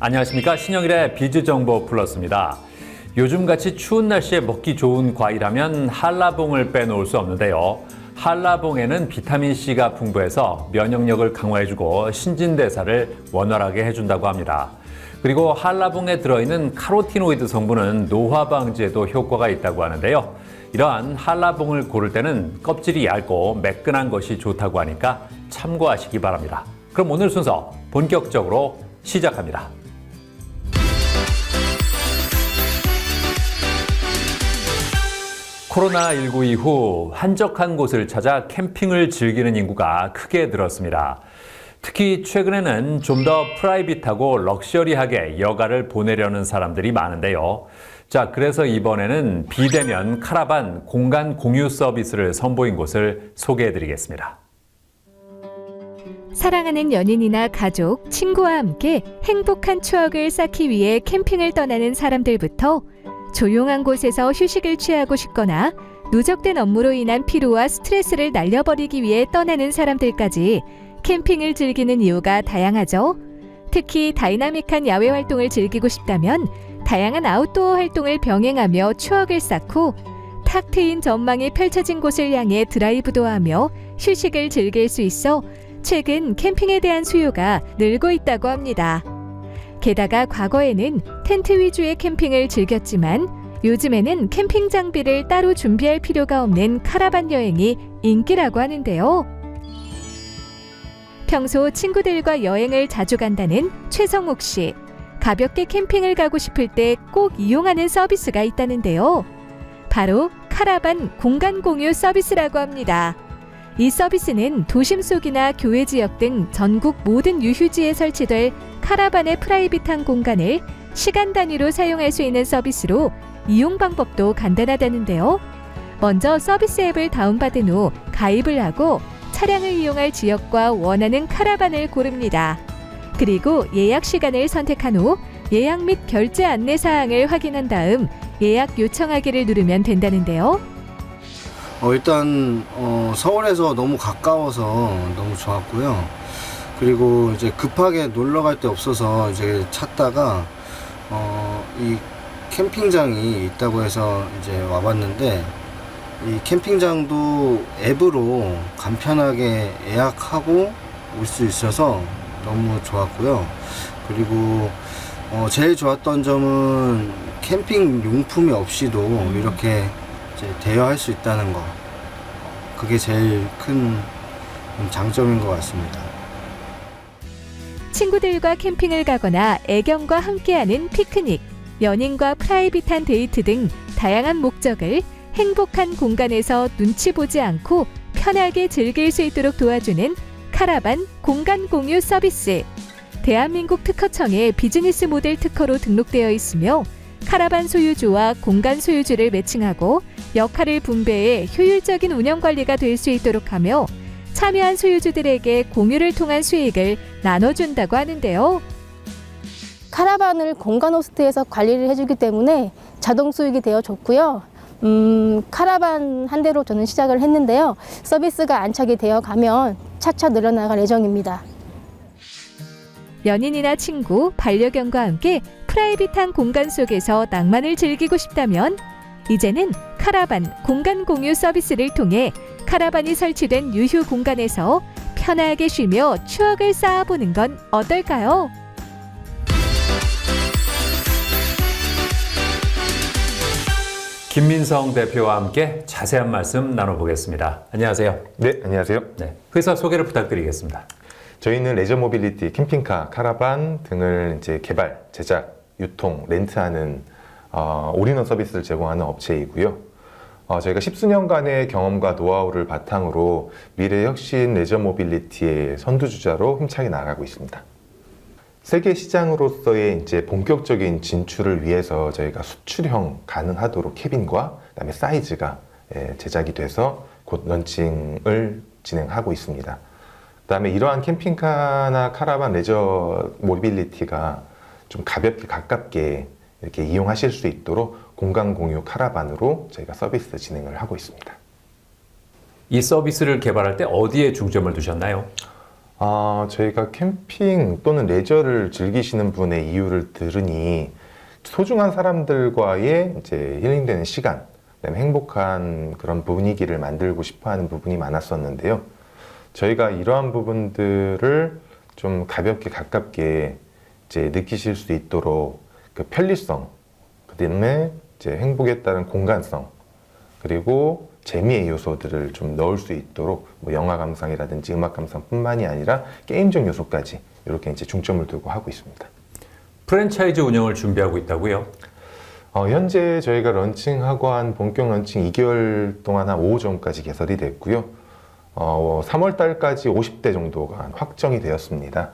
안녕하십니까. 신영일의 비즈정보 플러스입니다. 요즘같이 추운 날씨에 먹기 좋은 과일하면 한라봉을 빼놓을 수 없는데요. 한라봉에는 비타민C가 풍부해서 면역력을 강화해주고 신진대사를 원활하게 해준다고 합니다. 그리고 한라봉에 들어있는 카로티노이드 성분은 노화 방지에도 효과가 있다고 하는데요. 이러한 한라봉을 고를 때는 껍질이 얇고 매끈한 것이 좋다고 하니까 참고하시기 바랍니다. 그럼 오늘 순서 본격적으로 시작합니다. 코로나19 이후 한적한 곳을 찾아 캠핑을 즐기는 인구가 크게 늘었습니다. 특히 최근에는 좀 더 프라이빗하고 럭셔리하게 여가를 보내려는 사람들이 많은데요. 자, 그래서 이번에는 비대면 카라반 공간 공유 서비스를 선보인 곳을 소개해드리겠습니다. 사랑하는 연인이나 가족, 친구와 함께 행복한 추억을 쌓기 위해 캠핑을 떠나는 사람들부터 조용한 곳에서 휴식을 취하고 싶거나 누적된 업무로 인한 피로와 스트레스를 날려버리기 위해 떠나는 사람들까지 캠핑을 즐기는 이유가 다양하죠. 특히 다이나믹한 야외 활동을 즐기고 싶다면 다양한 아웃도어 활동을 병행하며 추억을 쌓고 탁 트인 전망이 펼쳐진 곳을 향해 드라이브도 하며 휴식을 즐길 수 있어 최근 캠핑에 대한 수요가 늘고 있다고 합니다. 게다가 과거에는 텐트 위주의 캠핑을 즐겼지만 요즘에는 캠핑 장비를 따로 준비할 필요가 없는 카라반 여행이 인기라고 하는데요. 평소 친구들과 여행을 자주 간다는 최성욱 씨. 가볍게 캠핑을 가고 싶을 때 꼭 이용하는 서비스가 있다는데요. 바로 카라반 공간 공유 서비스라고 합니다. 이 서비스는 도심 속이나 교외 지역 등 전국 모든 유휴지에 설치될 카라반의 프라이빗한 공간을 시간 단위로 사용할 수 있는 서비스로 이용 방법도 간단하다는데요. 먼저 서비스 앱을 다운받은 후 가입을 하고 차량을 이용할 지역과 원하는 카라반을 고릅니다. 그리고 예약 시간을 선택한 후 예약 및 결제 안내 사항을 확인한 다음 예약 요청하기를 누르면 된다는데요. 일단 서울에서 너무 가까워서 너무 좋았고요. 그리고 이제 급하게 놀러 갈 데 없어서 이제 찾다가 이 캠핑장이 있다고 해서 이제 와봤는데 이 캠핑장도 앱으로 간편하게 예약하고 올 수 있어서 너무 좋았고요. 그리고 제일 좋았던 점은 캠핑 용품이 없이도 이렇게 이제 대여할 수 있다는 거. 그게 제일 큰 장점인 것 같습니다. 친구들과 캠핑을 가거나 애견과 함께하는 피크닉, 연인과 프라이빗한 데이트 등 다양한 목적을 행복한 공간에서 눈치 보지 않고 편하게 즐길 수 있도록 도와주는 카라반 공간 공유 서비스. 대한민국 특허청의 비즈니스 모델 특허로 등록되어 있으며 카라반 소유주와 공간 소유주를 매칭하고 역할을 분배해 효율적인 운영 관리가 될 수 있도록 하며 참여한 소유주들에게 공유를 통한 수익을 나눠준다고 하는데요. 카라반을 공간 호스트에서 관리를 해주기 때문에 자동 수익이 되어 좋고요. 카라반 한 대로 저는 시작을 했는데요. 서비스가 안착이 되어 가면 차차 늘어나갈 예정입니다. 연인이나 친구, 반려견과 함께 프라이빗한 공간 속에서 낭만을 즐기고 싶다면 이제는 카라반 공간 공유 서비스를 통해 카라반이 설치된 유휴 공간에서 편하게 쉬며 추억을 쌓아보는 건 어떨까요? 김민성 대표와 함께 자세한 말씀 나눠보겠습니다. 안녕하세요. 네, 안녕하세요. 네, 회사 소개를 부탁드리겠습니다. 저희는 레저 모빌리티, 캠핑카, 카라반 등을 이제 개발, 제작, 유통, 렌트하는 올인원 서비스를 제공하는 업체이고요. 저희가 10수년간의 경험과 노하우를 바탕으로 미래 혁신 레저 모빌리티의 선두주자로 힘차게 나아가고 있습니다. 세계 시장으로서의 이제 본격적인 진출을 위해서 저희가 수출형 가능하도록 캐빈과 그다음에 사이즈가 제작이 돼서 곧 런칭을 진행하고 있습니다. 그다음에 이러한 캠핑카나 카라반 레저 모빌리티가 좀 가볍게 가깝게 이렇게 이용하실 수 있도록 공간 공유 카라반으로 저희가 서비스 진행을 하고 있습니다. 이 서비스를 개발할 때 어디에 중점을 두셨나요? 저희가 캠핑 또는 레저를 즐기시는 분의 이유를 들으니 소중한 사람들과의 이제 힐링되는 시간, 그다음에 행복한 그런 분위기를 만들고 싶어하는 부분이 많았었는데요. 저희가 이러한 부분들을 좀 가볍게 가깝게 이제 느끼실 수 있도록 그 편리성, 그다음에 이제 행복에 따른 공간성, 그리고 재미의 요소들을 좀 넣을 수 있도록 뭐 영화 감상이라든지 음악 감상뿐만이 아니라 게임적 요소까지 이렇게 이제 중점을 두고 하고 있습니다. 프랜차이즈 운영을 준비하고 있다고요? 현재 저희가 런칭하고 한 본격 런칭 2개월 동안 한 5호점까지 개설이 됐고요. 3월 달까지 50대 정도가 확정이 되었습니다.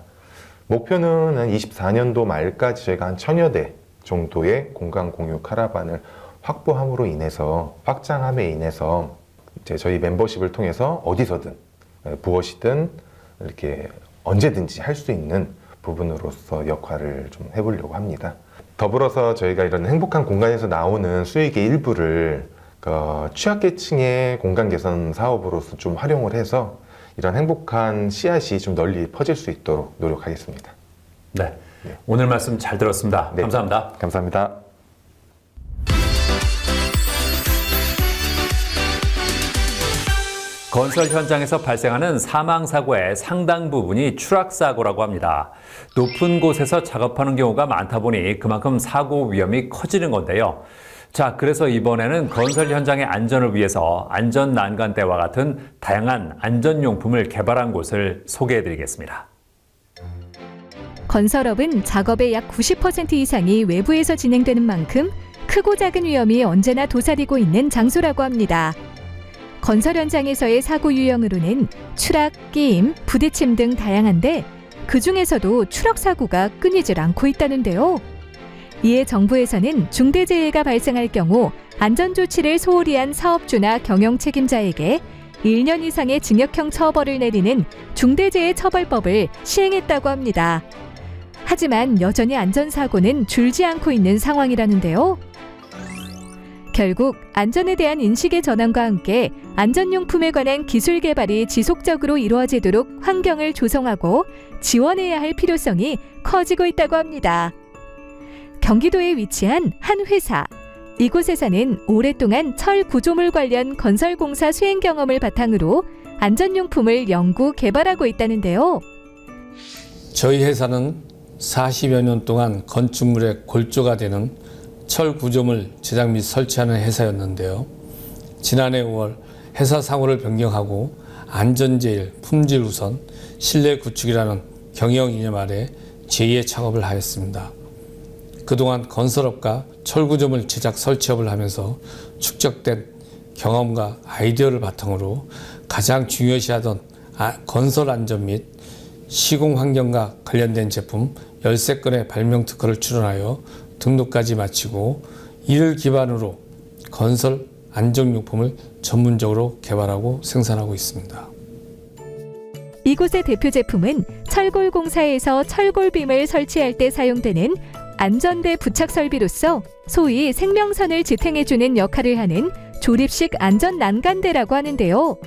목표는 한 24년도 말까지 저희가 한 1000여 대 정도의 공간 공유 카라반을 확보함으로 인해서, 확장함에 인해서 이제 저희 멤버십을 통해서 어디서든 무엇이든 이렇게 언제든지 할 수 있는 부분으로서 역할을 좀 해보려고 합니다. 더불어서 저희가 이런 행복한 공간에서 나오는 수익의 일부를 취약계층의 공간 개선 사업으로서 좀 활용을 해서 이런 행복한 씨앗이 좀 널리 퍼질 수 있도록 노력하겠습니다. 네. 오늘 말씀 잘 들었습니다. 네. 감사합니다. 감사합니다. 건설 현장에서 발생하는 사망사고의 상당 부분이 추락사고라고 합니다. 높은 곳에서 작업하는 경우가 많다 보니 그만큼 사고 위험이 커지는 건데요. 자, 그래서 이번에는 건설 현장의 안전을 위해서 안전 난간대와 같은 다양한 안전용품을 개발한 곳을 소개해드리겠습니다. 건설업은 작업의 약 90% 이상이 외부에서 진행되는 만큼 크고 작은 위험이 언제나 도사리고 있는 장소라고 합니다. 건설 현장에서의 사고 유형으로는 추락, 끼임, 부딪힘 등 다양한데 그중에서도 추락 사고가 끊이질 않고 있다는데요. 이에 정부에서는 중대재해가 발생할 경우 안전조치를 소홀히 한 사업주나 경영 책임자에게 1년 이상의 징역형 처벌을 내리는 중대재해처벌법을 시행했다고 합니다. 하지만 여전히 안전사고는 줄지 않고 있는 상황이라는데요. 결국 안전에 대한 인식의 전환과 함께 안전용품에 관한 기술 개발이 지속적으로 이루어지도록 환경을 조성하고 지원해야 할 필요성이 커지고 있다고 합니다. 경기도에 위치한 한 회사. 이곳에서는 오랫동안 철 구조물 관련 건설공사 수행 경험을 바탕으로 안전용품을 연구, 개발하고 있다는데요. 저희 회사는 40여 년 동안 건축물의 골조가 되는 철 구조물 제작 및 설치하는 회사였는데요. 지난해 5월 회사 상호를 변경하고 안전제일, 품질 우선, 실내 구축이라는 경영 이념 아래 제2의 창업을 하였습니다. 그동안 건설업과 철구조물 제작 설치업을 하면서 축적된 경험과 아이디어를 바탕으로 가장 중요시하던 건설 안전 및 시공 환경과 관련된 제품 13건의 발명 특허를 출원하여 등록까지 마치고 이를 기반으로 건설 안전용품을 전문적으로 개발하고 생산하고 있습니다. 이곳의 대표 제품은 철골공사에서 철골빔을 설치할 때 사용되는 안전대 부착 설비로서 소위 생명선을 지탱해주는 역할을 하는 조립식 안전 난간대라고 하는데요.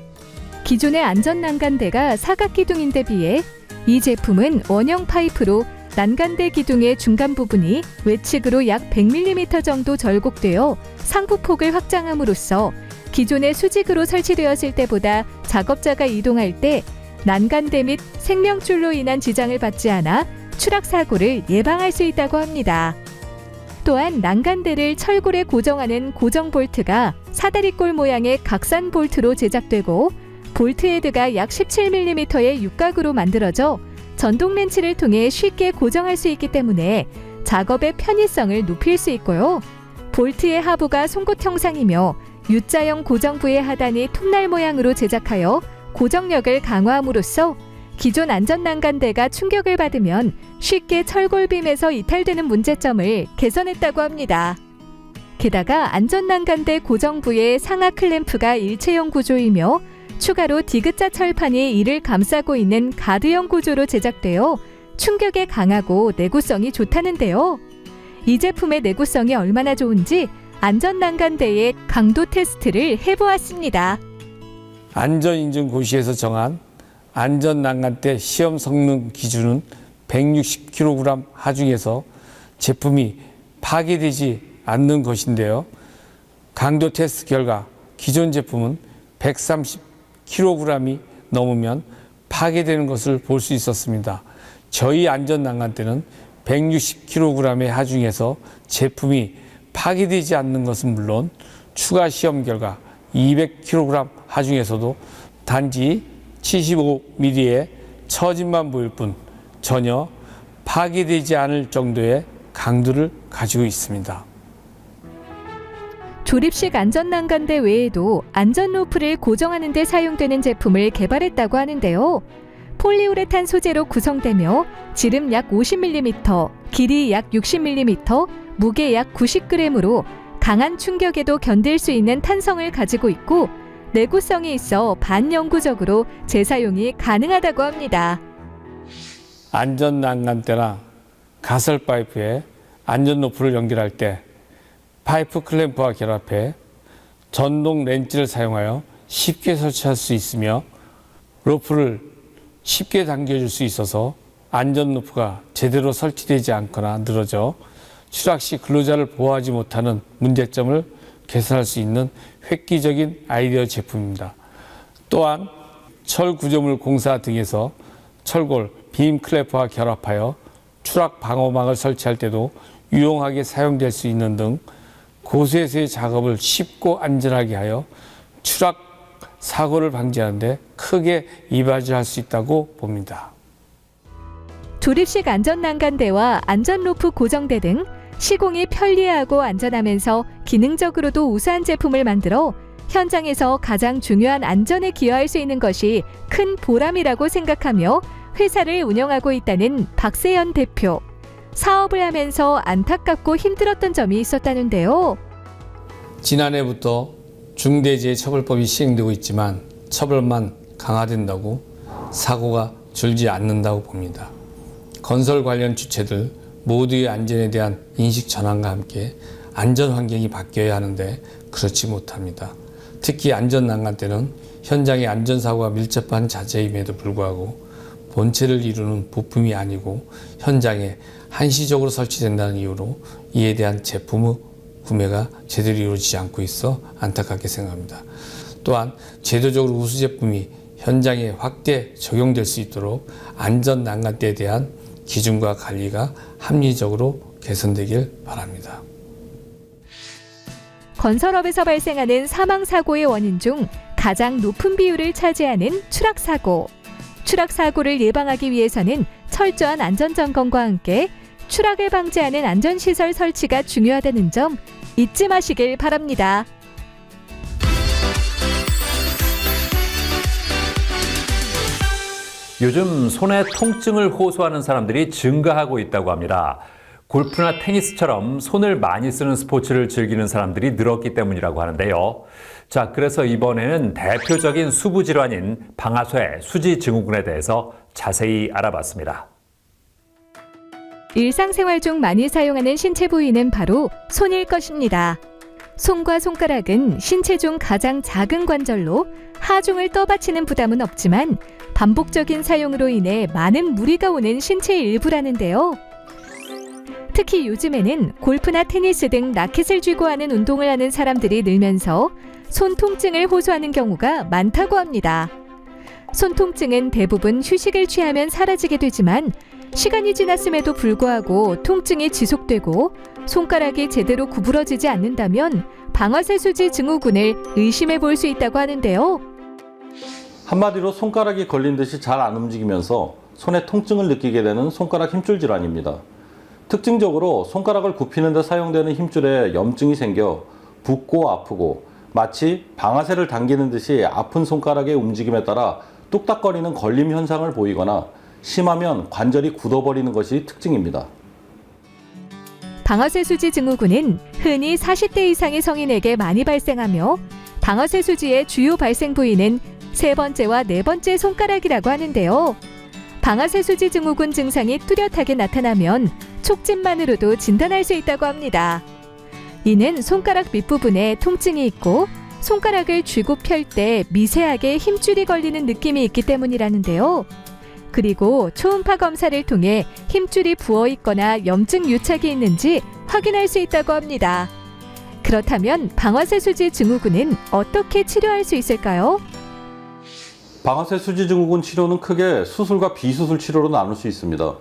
기존의 안전 난간대가 사각 기둥인데 비해 이 제품은 원형 파이프로 난간대 기둥의 중간 부분이 외측으로 약 100mm 정도 절곡되어 상부폭을 확장함으로써 기존의 수직으로 설치되었을 때보다 작업자가 이동할 때 난간대 및 생명줄로 인한 지장을 받지 않아 추락 사고를 예방할 수 있다고 합니다. 또한 난간대를 철골에 고정하는 고정 볼트가 사다리꼴 모양의 각산 볼트로 제작되고 볼트 헤드가 약 17mm의 육각으로 만들어져 전동 렌치를 통해 쉽게 고정할 수 있기 때문에 작업의 편의성을 높일 수 있고요. 볼트의 하부가 송곳 형상이며 U자형 고정부의 하단이 톱날 모양으로 제작하여 고정력을 강화함으로써 기존 안전난간대가 충격을 받으면 쉽게 철골빔에서 이탈되는 문제점을 개선했다고 합니다. 게다가 안전난간대 고정부의 상하 클램프가 일체형 구조이며 추가로 디귿자 철판이 이를 감싸고 있는 가드형 구조로 제작되어 충격에 강하고 내구성이 좋다는데요. 이 제품의 내구성이 얼마나 좋은지 안전난간대의 강도 테스트를 해보았습니다. 안전인증고시에서 정한 안전난간대 시험 성능 기준은 160kg 하중에서 제품이 파괴되지 않는 것인데요. 강도 테스트 결과 기존 제품은 130kg이 넘으면 파괴되는 것을 볼 수 있었습니다. 저희 안전난간대는 160kg의 하중에서 제품이 파괴되지 않는 것은 물론 추가 시험 결과 200kg 하중에서도 단지 75mm의 처짐만 보일 뿐 전혀 파괴되지 않을 정도의 강도를 가지고 있습니다. 조립식 안전난간대 외에도 안전로프를 고정하는 데 사용되는 제품을 개발했다고 하는데요. 폴리우레탄 소재로 구성되며 지름 약 50mm, 길이 약 60mm, 무게 약 90g으로 강한 충격에도 견딜 수 있는 탄성을 가지고 있고 내구성이 있어 반영구적으로 재사용이 가능하다고 합니다. 안전난간대나 가설파이프에 안전로프를 연결할 때 파이프 클램프와 결합해 전동 렌치를 사용하여 쉽게 설치할 수 있으며 로프를 쉽게 당겨줄 수 있어서 안전로프가 제대로 설치되지 않거나 늘어져 추락 시 근로자를 보호하지 못하는 문제점을 개선할 수 있는 획기적인 아이디어 제품입니다. 또한 철 구조물 공사 등에서 철골, 빔 클램프와 결합하여 추락 방어막을 설치할 때도 유용하게 사용될 수 있는 등 고수에서의 작업을 쉽고 안전하게 하여 추락 사고를 방지하는 데 크게 이바지할 수 있다고 봅니다. 조립식 안전난간대와 안전로프 고정대 등 시공이 편리하고 안전하면서 기능적으로도 우수한 제품을 만들어 현장에서 가장 중요한 안전에 기여할 수 있는 것이 큰 보람이라고 생각하며 회사를 운영하고 있다는 박세현 대표. 사업을 하면서 안타깝고 힘들었던 점이 있었다는데요. 지난해부터 중대재해처벌법이 시행되고 있지만 처벌만 강화된다고 사고가 줄지 않는다고 봅니다. 건설 관련 주체들 모두의 안전에 대한 인식 전환과 함께 안전 환경이 바뀌어야 하는데 그렇지 못합니다. 특히 안전난간대는 현장의 안전사고가 밀접한 자재임에도 불구하고 본체를 이루는 부품이 아니고 현장에 한시적으로 설치된다는 이유로 이에 대한 제품의 구매가 제대로 이루어지지 않고 있어 안타깝게 생각합니다. 또한 제도적으로 우수 제품이 현장에 확대 적용될 수 있도록 안전난간대에 대한 기준과 관리가 합리적으로 개선되길 바랍니다. 건설업에서 발생하는 사망사고의 원인 중 가장 높은 비율을 차지하는 추락사고. 추락사고를 예방하기 위해서는 철저한 안전점검과 함께 추락을 방지하는 안전시설 설치가 중요하다는 점 잊지 마시길 바랍니다. 요즘 손에 통증을 호소하는 사람들이 증가하고 있다고 합니다. 골프나 테니스처럼 손을 많이 쓰는 스포츠를 즐기는 사람들이 늘었기 때문이라고 하는데요. 자, 그래서 이번에는 대표적인 수부 질환인 방아쇠 수지 증후군에 대해서 자세히 알아봤습니다. 일상생활 중 많이 사용하는 신체 부위는 바로 손일 것입니다. 손과 손가락은 신체 중 가장 작은 관절로 하중을 떠받치는 부담은 없지만 반복적인 사용으로 인해 많은 무리가 오는 신체의 일부라는데요. 특히 요즘에는 골프나 테니스 등 라켓을 쥐고 하는 운동을 하는 사람들이 늘면서 손 통증을 호소하는 경우가 많다고 합니다. 손 통증은 대부분 휴식을 취하면 사라지게 되지만 시간이 지났음에도 불구하고 통증이 지속되고 손가락이 제대로 구부러지지 않는다면 방아쇠 수지 증후군을 의심해 볼 수 있다고 하는데요. 한마디로 손가락이 걸린 듯이 잘 안 움직이면서 손에 통증을 느끼게 되는 손가락 힘줄 질환입니다. 특징적으로 손가락을 굽히는 데 사용되는 힘줄에 염증이 생겨 붓고 아프고 마치 방아쇠를 당기는 듯이 아픈 손가락의 움직임에 따라 뚝딱거리는 걸림 현상을 보이거나 심하면 관절이 굳어버리는 것이 특징입니다. 방아쇠 수지 증후군은 흔히 40대 이상의 성인에게 많이 발생하며 방아쇠 수지의 주요 발생 부위는 세 번째와 네 번째 손가락이라고 하는데요. 방아쇠 수지 증후군 증상이 뚜렷하게 나타나면 촉진만으로도 진단할 수 있다고 합니다. 이는 손가락 밑부분에 통증이 있고 손가락을 쥐고 펼 때 미세하게 힘줄이 걸리는 느낌이 있기 때문이라는데요. 그리고 초음파 검사를 통해 힘줄이 부어 있거나 염증 유착이 있는지 확인할 수 있다고 합니다. 그렇다면 방아쇠 수지 증후군은 어떻게 치료할 수 있을까요? 방아쇠 수지 증후군 치료는 크게 수술과 비수술 치료로 나눌 수 있습니다.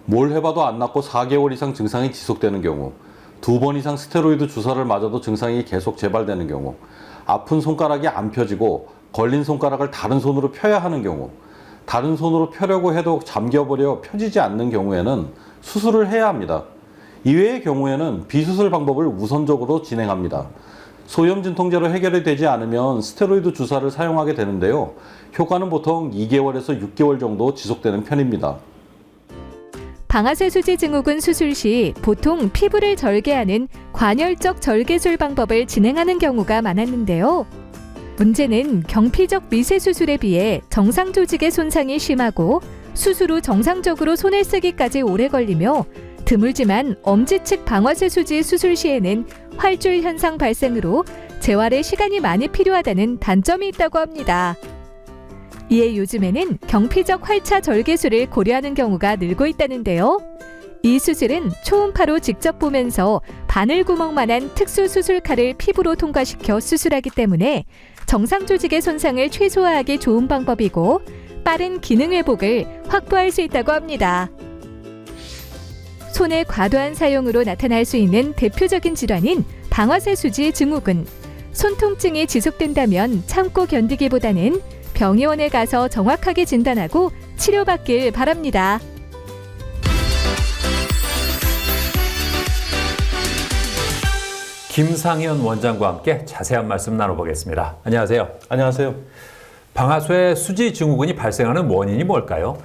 뭘 해봐도 안 낫고 4개월 이상 증상이 지속되는 경우, 2번 이상 스테로이드 주사를 맞아도 증상이 계속 재발되는 경우, 아픈 손가락이 안 펴지고 걸린 손가락을 다른 손으로 펴야 하는 경우, 다른 손으로 펴려고 해도 잠겨버려 펴지지 않는 경우에는 수술을 해야 합니다. 이외의 경우에는 비수술 방법을 우선적으로 진행합니다. 소염 진통제로 해결이 되지 않으면 스테로이드 주사를 사용하게 되는데요. 효과는 보통 2개월에서 6개월 정도 지속되는 편입니다. 방아쇠 수지 증후군 수술 시 보통 피부를 절개하는 관열적 절개술 방법을 진행하는 경우가 많았는데요. 문제는 경피적 미세 수술에 비해 정상 조직의 손상이 심하고 수술 후 정상적으로 손을 쓰기까지 오래 걸리며 드물지만 엄지측 방아쇠 수지 수술 시에는 활줄 현상 발생으로 재활에 시간이 많이 필요하다는 단점이 있다고 합니다. 이에 요즘에는 경피적 활차 절개술을 고려하는 경우가 늘고 있다는데요. 이 수술은 초음파로 직접 보면서 바늘구멍만한 특수 수술칼을 피부로 통과시켜 수술하기 때문에 정상 조직의 손상을 최소화하기 좋은 방법이고 빠른 기능 회복을 확보할 수 있다고 합니다. 손의 과도한 사용으로 나타날 수 있는 대표적인 질환인 방아쇠 수지 증후군. 손 통증이 지속된다면 참고 견디기보다는 병의원에 가서 정확하게 진단하고 치료받길 바랍니다. 김상현 원장과 함께 자세한 말씀 나눠보겠습니다. 안녕하세요. 안녕하세요. 방아쇠 수지 증후군이 발생하는 원인이 뭘까요?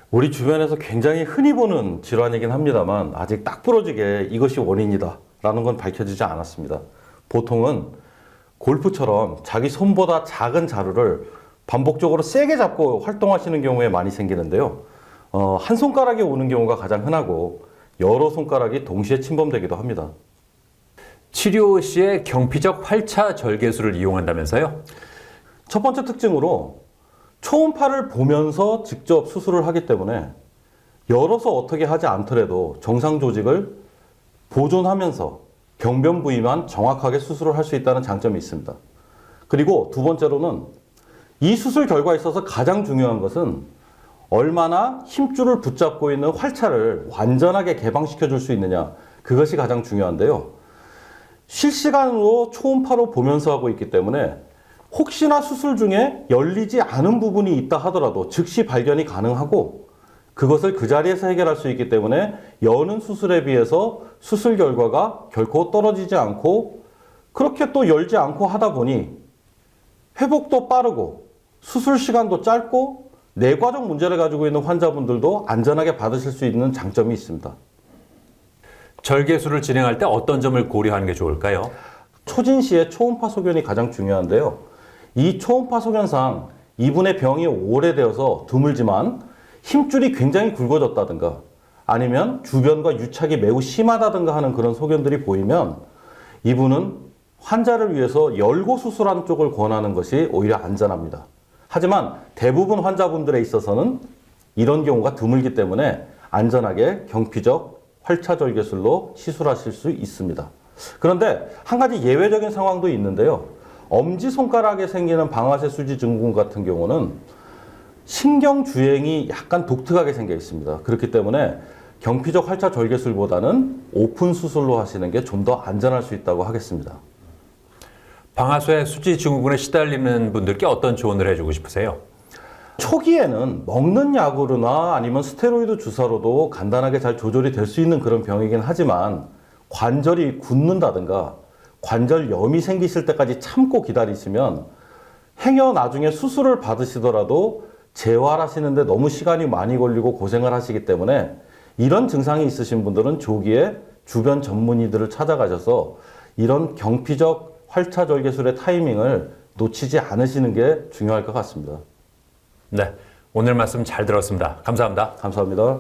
우리 주변에서 굉장히 흔히 보는 질환이긴 합니다만 아직 딱 부러지게 이것이 원인이다 라는 건 밝혀지지 않았습니다. 보통은 골프처럼 자기 손보다 작은 자루를 반복적으로 세게 잡고 활동하시는 경우에 많이 생기는데요. 한 손가락에 오는 경우가 가장 흔하고 여러 손가락이 동시에 침범되기도 합니다. 치료 시에 경피적 활차 절개술을 이용한다면서요? 첫 번째 특징으로 초음파를 보면서 직접 수술을 하기 때문에 열어서 어떻게 하지 않더라도 정상 조직을 보존하면서 경변 부위만 정확하게 수술을 할 수 있다는 장점이 있습니다. 그리고 두 번째로는 이 수술 결과에 있어서 가장 중요한 것은 얼마나 힘줄을 붙잡고 있는 활차를 완전하게 개방시켜 줄 수 있느냐, 그것이 가장 중요한데요. 실시간으로 초음파로 보면서 하고 있기 때문에 혹시나 수술 중에 열리지 않은 부분이 있다 하더라도 즉시 발견이 가능하고 그것을 그 자리에서 해결할 수 있기 때문에 여는 수술에 비해서 수술 결과가 결코 떨어지지 않고 그렇게 또 열지 않고 하다 보니 회복도 빠르고 수술 시간도 짧고 내과적 문제를 가지고 있는 환자분들도 안전하게 받으실 수 있는 장점이 있습니다. 절개술을 진행할 때 어떤 점을 고려하는 게 좋을까요? 초진 시에 초음파 소견이 가장 중요한데요. 이 초음파 소견상 이분의 병이 오래되어서 드물지만 힘줄이 굉장히 굵어졌다든가 아니면 주변과 유착이 매우 심하다든가 하는 그런 소견들이 보이면 이분은 환자를 위해서 열고 수술하는 쪽을 권하는 것이 오히려 안전합니다. 하지만 대부분 환자분들에 있어서는 이런 경우가 드물기 때문에 안전하게 경피적 활차절개술로 시술하실 수 있습니다. 그런데 한 가지 예외적인 상황도 있는데요. 엄지손가락에 생기는 방아쇠 수지 증후군 같은 경우는 신경주행이 약간 독특하게 생겨 있습니다. 그렇기 때문에 경피적 활차절개술보다는 오픈 수술로 하시는 게 좀 더 안전할 수 있다고 하겠습니다. 방아쇠 수지 증후군에 시달리는 분들께 어떤 조언을 해주고 싶으세요? 초기에는 먹는 약으로나 아니면 스테로이드 주사로도 간단하게 잘 조절이 될 수 있는 그런 병이긴 하지만 관절이 굳는다든가 관절염이 생기실 때까지 참고 기다리시면 행여 나중에 수술을 받으시더라도 재활하시는데 너무 시간이 많이 걸리고 고생을 하시기 때문에 이런 증상이 있으신 분들은 조기에 주변 전문의들을 찾아가셔서 이런 경피적 활차절개술의 타이밍을 놓치지 않으시는 게 중요할 것 같습니다. 네, 오늘 말씀 잘 들었습니다. 감사합니다. 감사합니다.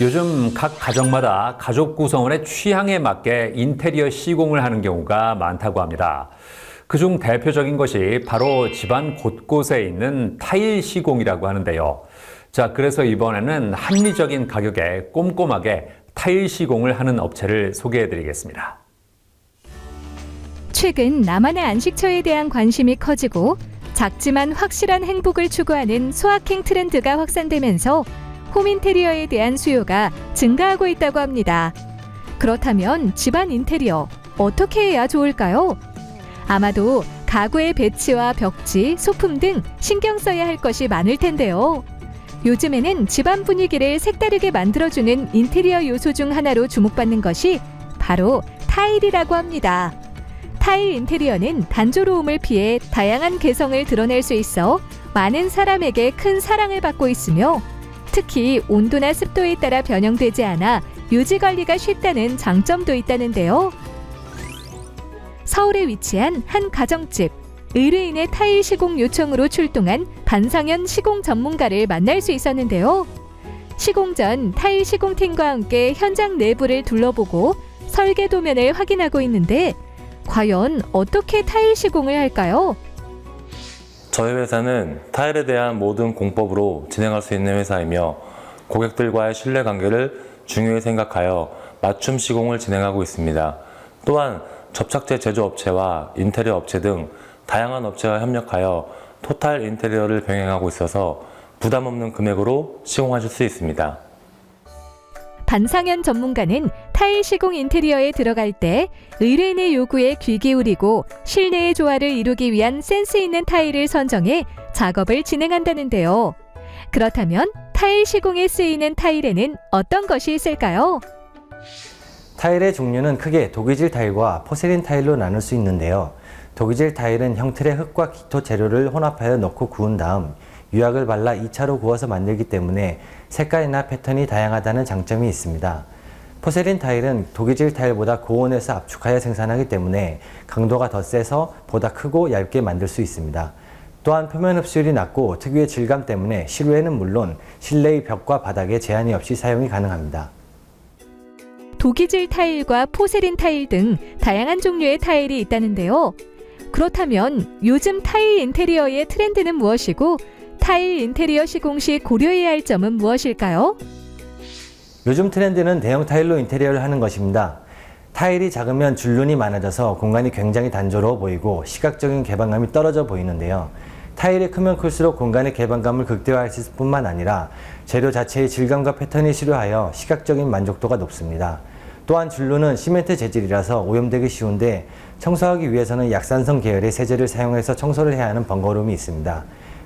요즘 각 가정마다 가족 구성원의 취향에 맞게 인테리어 시공을 하는 경우가 많다고 합니다. 그중 대표적인 것이 바로 집안 곳곳에 있는 타일 시공이라고 하는데요. 자, 그래서 이번에는 합리적인 가격에 꼼꼼하게 타일 시공을 하는 업체를 소개해드리겠습니다. 최근 나만의 안식처에 대한 관심이 커지고 작지만 확실한 행복을 추구하는 소확행 트렌드가 확산되면서 홈인테리어에 대한 수요가 증가하고 있다고 합니다. 그렇다면 집안 인테리어 어떻게 해야 좋을까요? 아마도 가구의 배치와 벽지, 소품 등 신경 써야 할 것이 많을 텐데요. 요즘에는 집안 분위기를 색다르게 만들어주는 인테리어 요소 중 하나로 주목받는 것이 바로 타일이라고 합니다. 타일 인테리어는 단조로움을 피해 다양한 개성을 드러낼 수 있어 많은 사람에게 큰 사랑을 받고 있으며 특히 온도나 습도에 따라 변형되지 않아 유지 관리가 쉽다는 장점도 있다는데요. 서울에 위치한 한 가정집, 의뢰인의 타일 시공 요청으로 출동한 반상현 시공 전문가를 만날 수 있었는데요. 시공 전 타일 시공팀과 함께 현장 내부를 둘러보고 설계 도면을 확인하고 있는데 과연 어떻게 타일 시공을 할까요? 저희 회사는 타일에 대한 모든 공법으로 진행할 수 있는 회사이며 고객들과의 신뢰관계를 중요히 생각하여 맞춤 시공을 진행하고 있습니다. 또한 접착제 제조업체와 인테리어 업체 등 다양한 업체와 협력하여 토탈 인테리어를 병행하고 있어서 부담 없는 금액으로 시공하실 수 있습니다. 반상현 전문가는 타일 시공 인테리어에 들어갈 때 의뢰인의 요구에 귀 기울이고 실내의 조화를 이루기 위한 센스 있는 타일을 선정해 작업을 진행한다는데요. 그렇다면 타일 시공에 쓰이는 타일에는 어떤 것이 있을까요? 타일의 종류는 크게 도기질 타일과 포세린 타일로 나눌 수 있는데요. 도기질 타일은 형틀에 흙과 기토 재료를 혼합하여 넣고 구운 다음 유약을 발라 2차로 구워서 만들기 때문에 색깔이나 패턴이 다양하다는 장점이 있습니다. 포세린 타일은 도기질 타일보다 고온에서 압축하여 생산하기 때문에 강도가 더 세서 보다 크고 얇게 만들 수 있습니다. 또한 표면 흡수율이 낮고 특유의 질감 때문에 실외에는 물론 실내의 벽과 바닥에 제한이 없이 사용이 가능합니다. 도기질 타일과 포세린 타일 등 다양한 종류의 타일이 있다는데요. 그렇다면 요즘 타일 인테리어의 트렌드는 무엇이고 타일 인테리어 시공 시 고려해야 할 점은 무엇일까요? 요즘 트렌드는 대형 타일로 인테리어를 하는 것입니다. 타일이 작으면 줄눈이 많아져서 공간이 굉장히 단조로워 보이고 시각적인 개방감이 떨어져 보이는데요. 타일이 크면 클수록 공간의 개방감을 극대화할 뿐만 아니라 재료 자체의 질감과 패턴이 실효하여 시각적인 만족도가 높습니다. 또한 줄눈은 시멘트 재질이라서 오염되기 쉬운데 청소하기 위해서는 약산성 계열의 세제를 사용해서 청소를 해야 하는 번거로움이 있습니다.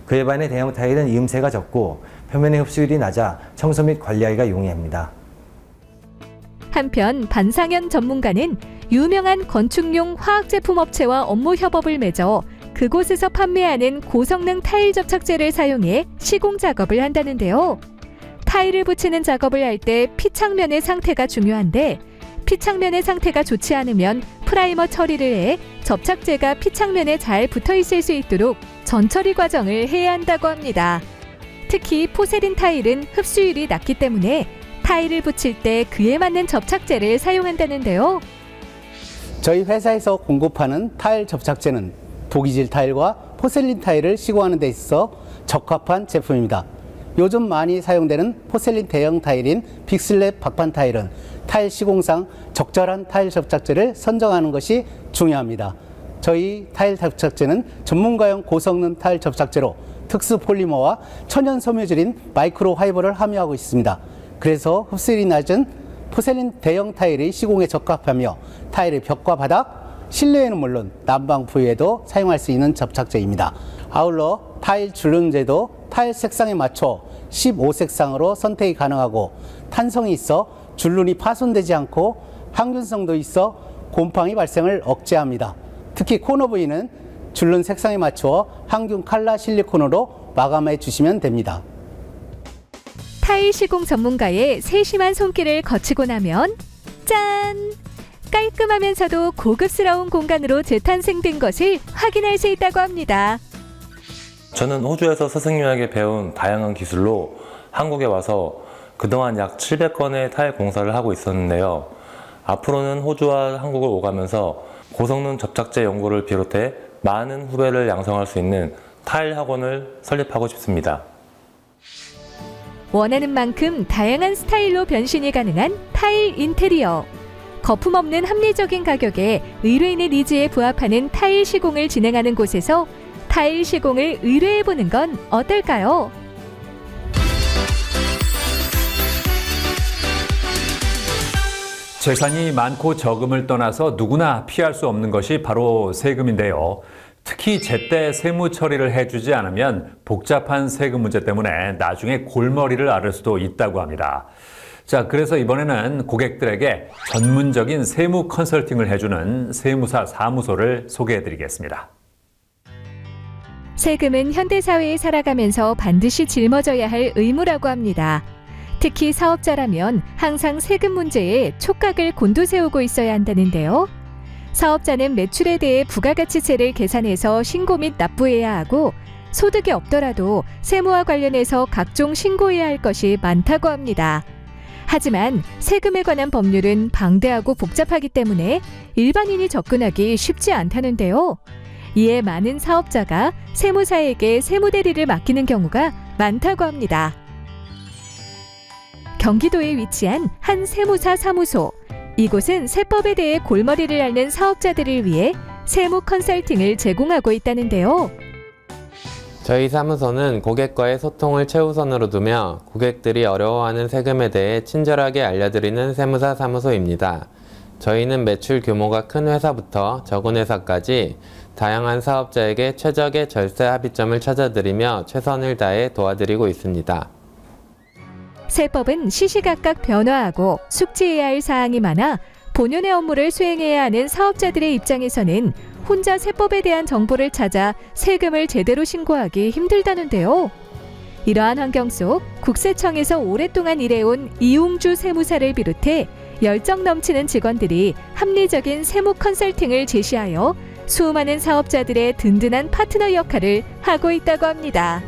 그에 반해 대형 타일은 이음새가 적고 표면의 흡수율이 낮아 청소 및 관리하기가 용이합니다. 한편 반상현 전문가는 유명한 건축용 화학제품 업체와 업무 협업을 맺어 그곳에서 판매하는 고성능 타일 접착제를 사용해 시공 작업을 한다는데요. 타일을 붙이는 작업을 할 때 피창면의 상태가 중요한데 피창면의 상태가 좋지 않으면 프라이머 처리를 해 접착제가 피창면에 잘 붙어 있을 수 있도록 전처리 과정을 해야 한다고 합니다. 특히 포세린 타일은 흡수율이 낮기 때문에 타일을 붙일 때 그에 맞는 접착제를 사용한다는데요. 저희 회사에서 공급하는 타일 접착제는 도기질 타일과 포셀린 타일을 시공하는 데 있어 적합한 제품입니다. 요즘 많이 사용되는 포셀린 대형 타일인 빅슬랩 박판 타일은 타일 시공상 적절한 타일 접착제를 선정하는 것이 중요합니다. 저희 타일 접착제는 전문가용 고성능 타일 접착제로 특수 폴리머와 천연 섬유질인 마이크로 파이버를 함유하고 있습니다. 그래서 흡수율이 낮은 포셀린 대형 타일이 시공에 적합하며 타일의 벽과 바닥, 실내에는 물론 난방 부위에도 사용할 수 있는 접착제입니다. 아울러 타일 줄눈제도 타일 색상에 맞춰 15색상으로 선택이 가능하고 탄성이 있어 줄눈이 파손되지 않고 항균성도 있어 곰팡이 발생을 억제합니다. 특히 코너 부위는 줄눈 색상에 맞추어 항균 칼라 실리콘으로 마감해 주시면 됩니다. 타일 시공 전문가의 세심한 손길을 거치고 나면 짠! 깔끔하면서도 고급스러운 공간으로 재탄생된 것을 확인할 수 있다고 합니다. 저는 호주에서 스승님에게 배운 다양한 기술로 한국에 와서 그동안 약 700건의 타일 공사를 하고 있었는데요. 앞으로는 호주와 한국을 오가면서 고성능 접착제 연구를 비롯해 많은 후배를 양성할 수 있는 타일 학원을 설립하고 싶습니다. 원하는 만큼 다양한 스타일로 변신이 가능한 타일 인테리어. 거품 없는 합리적인 가격에 의뢰인의 니즈에 부합하는 타일 시공을 진행하는 곳에서 타일 시공을 의뢰해보는 건 어떨까요? 재산이 많고 적음을 떠나서 누구나 피할 수 없는 것이 바로 세금인데요. 특히 제때 세무 처리를 해주지 않으면 복잡한 세금 문제 때문에 나중에 골머리를 앓을 수도 있다고 합니다. 자, 그래서 이번에는 고객들에게 전문적인 세무 컨설팅을 해주는 세무사 사무소를 소개해드리겠습니다. 세금은 현대사회에 살아가면서 반드시 짊어져야 할 의무라고 합니다. 특히 사업자라면 항상 세금 문제에 촉각을 곤두세우고 있어야 한다는데요. 사업자는 매출에 대해 부가가치세를 계산해서 신고 및 납부해야 하고 소득이 없더라도 세무와 관련해서 각종 신고해야 할 것이 많다고 합니다. 하지만 세금에 관한 법률은 방대하고 복잡하기 때문에 일반인이 접근하기 쉽지 않다는데요. 이에 많은 사업자가 세무사에게 세무대리를 맡기는 경우가 많다고 합니다. 경기도에 위치한 한 세무사 사무소. 이곳은 세법에 대해 골머리를 앓는 사업자들을 위해 세무 컨설팅을 제공하고 있다는데요. 저희 사무소는 고객과의 소통을 최우선으로 두며 고객들이 어려워하는 세금에 대해 친절하게 알려드리는 세무사 사무소입니다. 저희는 매출 규모가 큰 회사부터 적은 회사까지 다양한 사업자에게 최적의 절세 합의점을 찾아드리며 최선을 다해 도와드리고 있습니다. 세법은 시시각각 변화하고 숙지해야 할 사항이 많아 본연의 업무를 수행해야 하는 사업자들의 입장에서는 혼자 세법에 대한 정보를 찾아 세금을 제대로 신고하기 힘들다는데요. 이러한 환경 속 국세청에서 오랫동안 일해온 이웅주 세무사를 비롯해 열정 넘치는 직원들이 합리적인 세무 컨설팅을 제시하여 수많은 사업자들의 든든한 파트너 역할을 하고 있다고 합니다.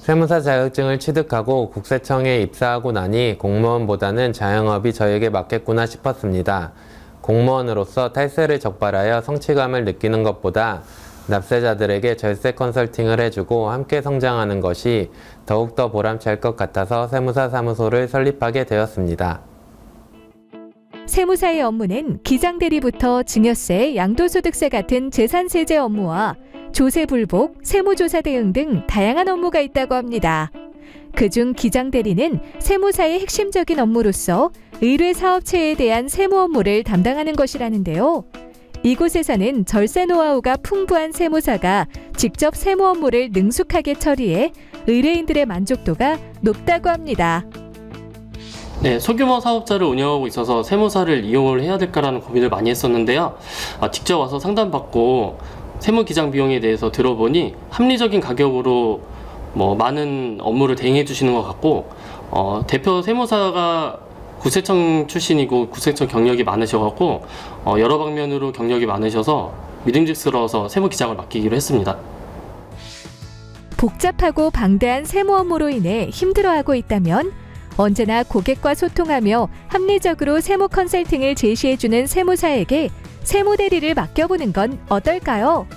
세무사 자격증을 취득하고 국세청에 입사하고 나니 공무원보다는 자영업이 저에게 맞겠구나 싶었습니다. 공무원으로서 탈세를 적발하여 성취감을 느끼는 것보다 납세자들에게 절세 컨설팅을 해주고 함께 성장하는 것이 더욱더 보람찰 것 같아서 세무사 사무소를 설립하게 되었습니다. 세무사의 업무는 기장대리부터 증여세, 양도소득세 같은 재산세제 업무와 조세불복, 세무조사 대응 등 다양한 업무가 있다고 합니다. 그중 기장대리는 세무사의 핵심적인 업무로서 의뢰사업체에 대한 세무 업무를 담당하는 것이라는데요. 이곳에서는 절세 노하우가 풍부한 세무사가 직접 세무 업무를 능숙하게 처리해 의뢰인들의 만족도가 높다고 합니다. 네, 소규모 사업자를 운영하고 있어서 세무사를 이용을 해야 될까라는 고민을 많이 했었는데요. 직접 와서 상담받고 세무 기장 비용에 대해서 들어보니 합리적인 가격으로 많은 업무를 대행해 주시는 것 같고, 대표 세무사가 국세청 출신이고 국세청 경력이 많으셔갖고 여러 방면으로 경력이 많으셔서 믿음직스러워서 세무 기장을 맡기기로 했습니다. 복잡하고 방대한 세무 업무로 인해 힘들어하고 있다면 언제나 고객과 소통하며 합리적으로 세무 컨설팅을 제시해주는 세무사에게 세무 대리를 맡겨보는 건 어떨까요?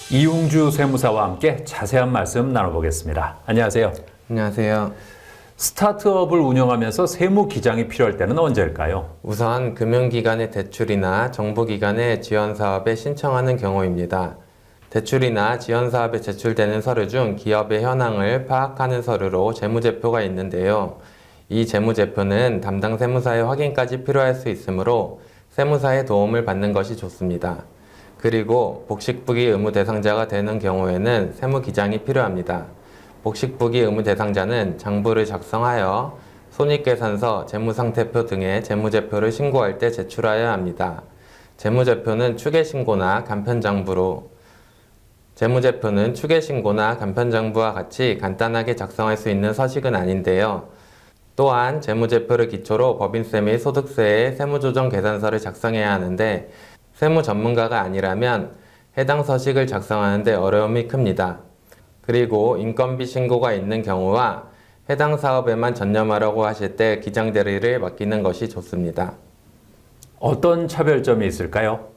이웅주 세무사와 함께 자세한 말씀 나눠보겠습니다. 안녕하세요. 안녕하세요. 스타트업을 운영하면서 세무 기장이 필요할 때는 언제일까요? 우선 금융기관의 대출이나 정부기관의 지원사업에 신청하는 경우입니다. 대출이나 지원사업에 제출되는 서류 중 기업의 현황을 파악하는 서류로 재무제표가 있는데요. 이 재무제표는 담당 세무사의 확인까지 필요할 수 있으므로 세무사의 도움을 받는 것이 좋습니다. 그리고 복식부기 의무 대상자가 되는 경우에는 세무기장이 필요합니다. 복식부기 의무 대상자는 장부를 작성하여 손익계산서, 재무상태표 등의 재무제표를 신고할 때 제출하여야 합니다. 재무제표는 추계신고나 간편장부와 같이 간단하게 작성할 수 있는 서식은 아닌데요. 또한 재무제표를 기초로 법인세 및 소득세의 세무조정 계산서를 작성해야 하는데 세무 전문가가 아니라면 해당 서식을 작성하는 데 어려움이 큽니다. 그리고 인건비 신고가 있는 경우와 해당 사업에만 전념하라고 하실 때 기장 대리를 맡기는 것이 좋습니다. 어떤 차별점이 있을까요?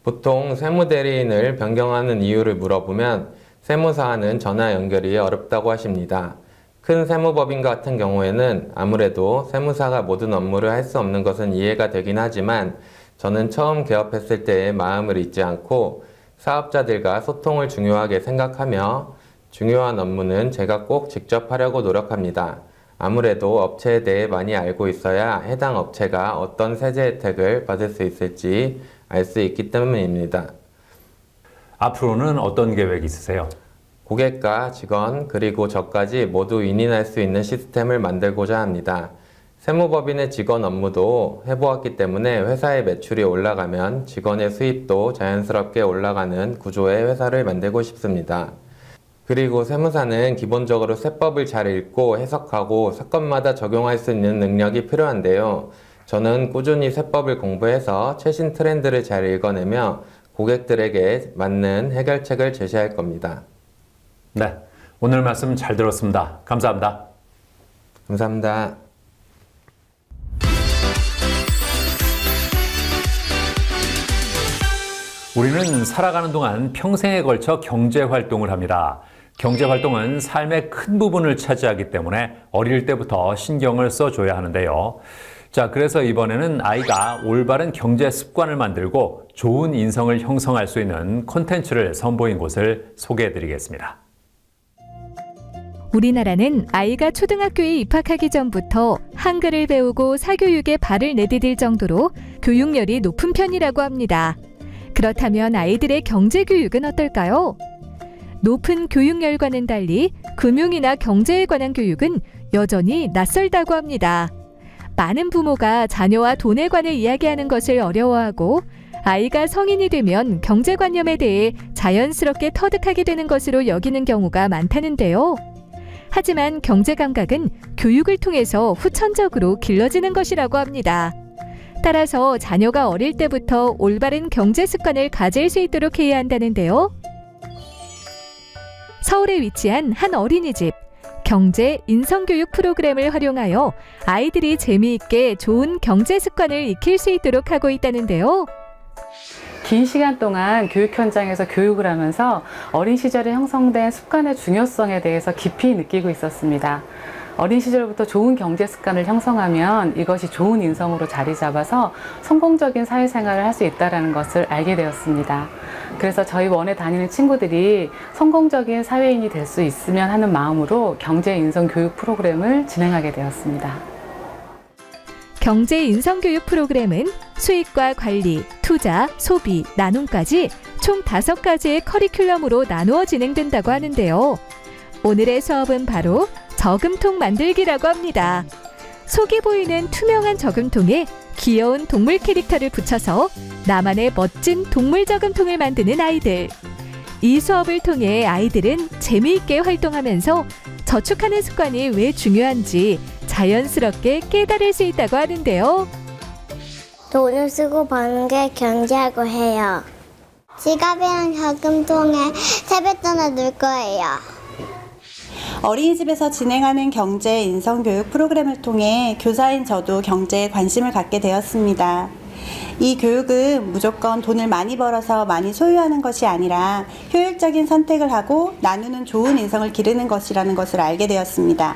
보통 세무대리인을 변경하는 이유를 물어보면 세무사와는 전화 연결이 어렵다고 하십니다. 큰 세무법인 같은 경우에는 아무래도 세무사가 모든 업무를 할 수 없는 것은 이해가 되긴 하지만 저는 처음 개업했을 때의 마음을 잊지 않고 사업자들과 소통을 중요하게 생각하며 중요한 업무는 제가 꼭 직접 하려고 노력합니다. 아무래도 업체에 대해 많이 알고 있어야 해당 업체가 어떤 세제 혜택을 받을 수 있을지 알 수 있기 때문입니다. 앞으로는 어떤 계획이 있으세요? 고객과 직원 그리고 저까지 모두 윈윈할 수 있는 시스템을 만들고자 합니다. 세무법인의 직원 업무도 해보았기 때문에 회사의 매출이 올라가면 직원의 수입도 자연스럽게 올라가는 구조의 회사를 만들고 싶습니다. 그리고 세무사는 기본적으로 세법을 잘 읽고 해석하고 사건마다 적용할 수 있는 능력이 필요한데요. 저는 꾸준히 세법을 공부해서 최신 트렌드를 잘 읽어내며 고객들에게 맞는 해결책을 제시할 겁니다. 네, 오늘 말씀 잘 들었습니다. 감사합니다. 감사합니다. 우리는 살아가는 동안 평생에 걸쳐 경제활동을 합니다. 경제활동은 삶의 큰 부분을 차지하기 때문에 어릴 때부터 신경을 써줘야 하는데요. 자, 그래서 이번에는 아이가 올바른 경제 습관을 만들고 좋은 인성을 형성할 수 있는 콘텐츠를 선보인 곳을 소개해드리겠습니다. 우리나라는 아이가 초등학교에 입학하기 전부터 한글을 배우고 사교육에 발을 내디딜 정도로 교육열이 높은 편이라고 합니다. 그렇다면 아이들의 경제교육은 어떨까요? 높은 교육열과는 달리 금융이나 경제에 관한 교육은 여전히 낯설다고 합니다. 많은 부모가 자녀와 돈에 관해 이야기하는 것을 어려워하고 아이가 성인이 되면 경제관념에 대해 자연스럽게 터득하게 되는 것으로 여기는 경우가 많다는데요. 하지만 경제감각은 교육을 통해서 후천적으로 길러지는 것이라고 합니다. 따라서 자녀가 어릴 때부터 올바른 경제 습관을 가질 수 있도록 해야 한다는데요. 서울에 위치한 한 어린이집, 경제 인성교육 프로그램을 활용하여 아이들이 재미있게 좋은 경제 습관을 익힐 수 있도록 하고 있다는데요. 긴 시간 동안 교육 현장에서 교육을 하면서 어린 시절에 형성된 습관의 중요성에 대해서 깊이 느끼고 있었습니다. 어린 시절부터 좋은 경제 습관을 형성하면 이것이 좋은 인성으로 자리 잡아서 성공적인 사회생활을 할 수 있다는 것을 알게 되었습니다. 그래서 저희 원에 다니는 친구들이 성공적인 사회인이 될 수 있으면 하는 마음으로 경제 인성 교육 프로그램을 진행하게 되었습니다. 경제 인성교육 프로그램은 수익과 관리, 투자, 소비, 나눔까지 총 5가지의 커리큘럼으로 나누어 진행된다고 하는데요. 오늘의 수업은 바로 저금통 만들기라고 합니다. 속이 보이는 투명한 저금통에 귀여운 동물 캐릭터를 붙여서 나만의 멋진 동물 저금통을 만드는 아이들. 이 수업을 통해 아이들은 재미있게 활동하면서 저축하는 습관이 왜 중요한지 자연스럽게 깨달을 수 있다고 하는데요. 돈을 쓰고 버는 게 경제하고 해요. 지갑이랑 저금통에 세뱃돈을 넣을 거예요. 어린이집에서 진행하는 경제 인성교육 프로그램을 통해 교사인 저도 경제에 관심을 갖게 되었습니다. 이 교육은 무조건 돈을 많이 벌어서 많이 소유하는 것이 아니라 효율적인 선택을 하고 나누는 좋은 인성을 기르는 것이라는 것을 알게 되었습니다.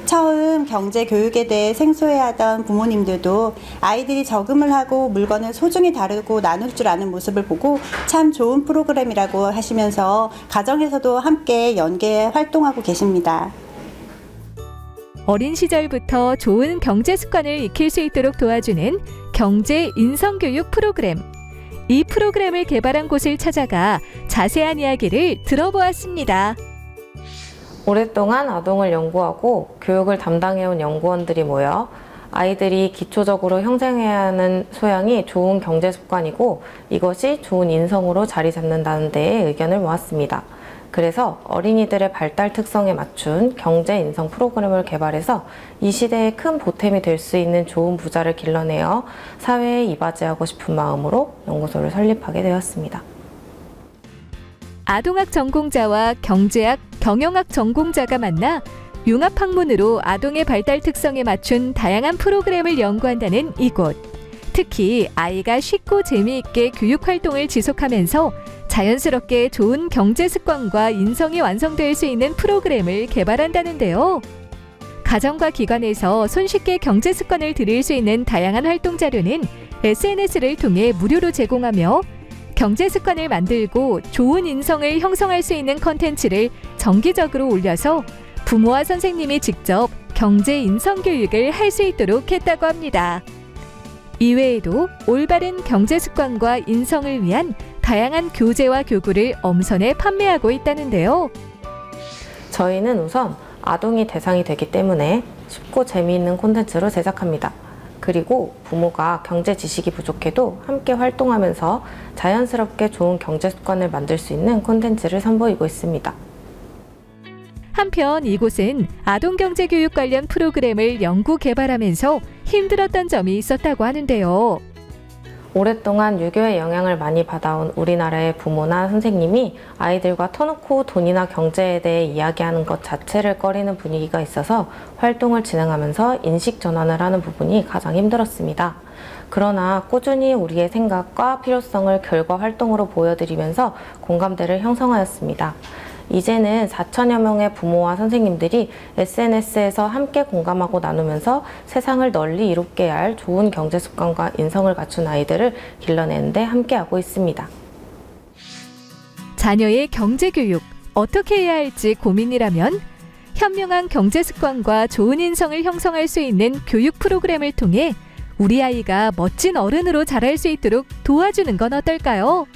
처음 경제 교육에 대해 생소해하던 부모님들도 아이들이 저금을 하고 물건을 소중히 다루고 나눌 줄 아는 모습을 보고 참 좋은 프로그램이라고 하시면서 가정에서도 함께 연계 활동하고 계십니다. 어린 시절부터 좋은 경제 습관을 익힐 수 있도록 도와주는 경제 인성교육 프로그램. 이 프로그램을 개발한 곳을 찾아가 자세한 이야기를 들어보았습니다. 오랫동안 아동을 연구하고 교육을 담당해온 연구원들이 모여 아이들이 기초적으로 형성해야 하는 소양이 좋은 경제 습관이고 이것이 좋은 인성으로 자리 잡는다는 데에 의견을 모았습니다. 그래서 어린이들의 발달 특성에 맞춘 경제 인성 프로그램을 개발해서 이 시대에 큰 보탬이 될 수 있는 좋은 부자를 길러내어 사회에 이바지하고 싶은 마음으로 연구소를 설립하게 되었습니다. 아동학 전공자와 경제학, 경영학 전공자가 만나 융합 학문으로 아동의 발달 특성에 맞춘 다양한 프로그램을 연구한다는 이곳. 특히 아이가 쉽고 재미있게 교육 활동을 지속하면서 자연스럽게 좋은 경제 습관과 인성이 완성될 수 있는 프로그램을 개발한다는데요. 가정과 기관에서 손쉽게 경제 습관을 들일 수 있는 다양한 활동 자료는 SNS를 통해 무료로 제공하며 경제 습관을 만들고 좋은 인성을 형성할 수 있는 컨텐츠를 정기적으로 올려서 부모와 선생님이 직접 경제 인성 교육을 할 수 있도록 했다고 합니다. 이외에도 올바른 경제 습관과 인성을 위한 다양한 교재와 교구를 엄선해 판매하고 있다는데요. 저희는 우선 아동이 대상이 되기 때문에 쉽고 재미있는 콘텐츠로 제작합니다. 그리고 부모가 경제 지식이 부족해도 함께 활동하면서 자연스럽게 좋은 경제 습관을 만들 수 있는 콘텐츠를 선보이고 있습니다. 한편 이곳은 아동경제교육 관련 프로그램을 연구 개발하면서 힘들었던 점이 있었다고 하는데요. 오랫동안 유교의 영향을 많이 받아온 우리나라의 부모나 선생님이 아이들과 터놓고 돈이나 경제에 대해 이야기하는 것 자체를 꺼리는 분위기가 있어서 활동을 진행하면서 인식 전환을 하는 부분이 가장 힘들었습니다. 그러나 꾸준히 우리의 생각과 필요성을 결과 활동으로 보여드리면서 공감대를 형성하였습니다. 이제는 4천여 명의 부모와 선생님들이 SNS에서 함께 공감하고 나누면서 세상을 널리 이롭게 할 좋은 경제 습관과 인성을 갖춘 아이들을 길러내는데 함께하고 있습니다. 자녀의 경제교육 어떻게 해야 할지 고민이라면 현명한 경제 습관과 좋은 인성을 형성할 수 있는 교육 프로그램을 통해 우리 아이가 멋진 어른으로 자랄 수 있도록 도와주는 건 어떨까요?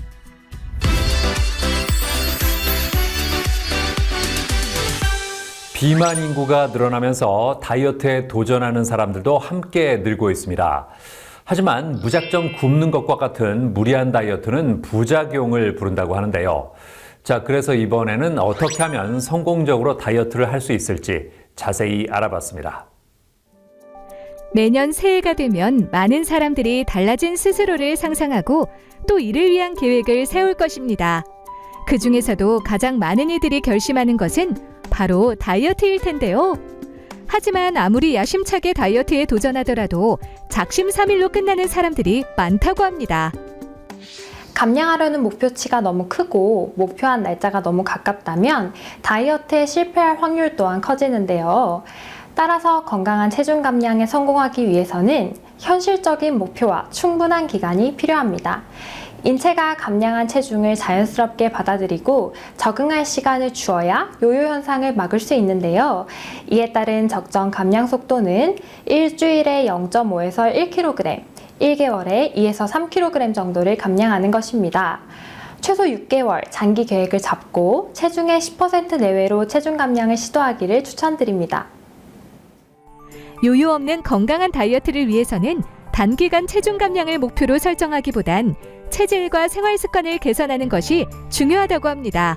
비만 인구가 늘어나면서 다이어트에 도전하는 사람들도 함께 늘고 있습니다. 하지만 무작정 굶는 것과 같은 무리한 다이어트는 부작용을 부른다고 하는데요. 자, 그래서 이번에는 어떻게 하면 성공적으로 다이어트를 할 수 있을지 자세히 알아봤습니다. 매년 새해가 되면 많은 사람들이 달라진 스스로를 상상하고 또 이를 위한 계획을 세울 것입니다. 그 중에서도 가장 많은 이들이 결심하는 것은 바로 다이어트일 텐데요. 하지만 아무리 야심차게 다이어트에 도전하더라도 작심삼일로 끝나는 사람들이 많다고 합니다. 감량하려는 목표치가 너무 크고 목표한 날짜가 너무 가깝다면 다이어트에 실패할 확률 또한 커지는데요. 따라서 건강한 체중 감량에 성공하기 위해서는 현실적인 목표와 충분한 기간이 필요합니다. 인체가 감량한 체중을 자연스럽게 받아들이고 적응할 시간을 주어야 요요 현상을 막을 수 있는데요. 이에 따른 적정 감량 속도는 일주일에 0.5에서 1kg, 1개월에 2에서 3kg 정도를 감량하는 것입니다. 최소 6개월 장기 계획을 잡고 체중의 10% 내외로 체중 감량을 시도하기를 추천드립니다. 요요 없는 건강한 다이어트를 위해서는 단기간 체중 감량을 목표로 설정하기보단 체질과 생활 습관을 개선하는 것이 중요하다고 합니다.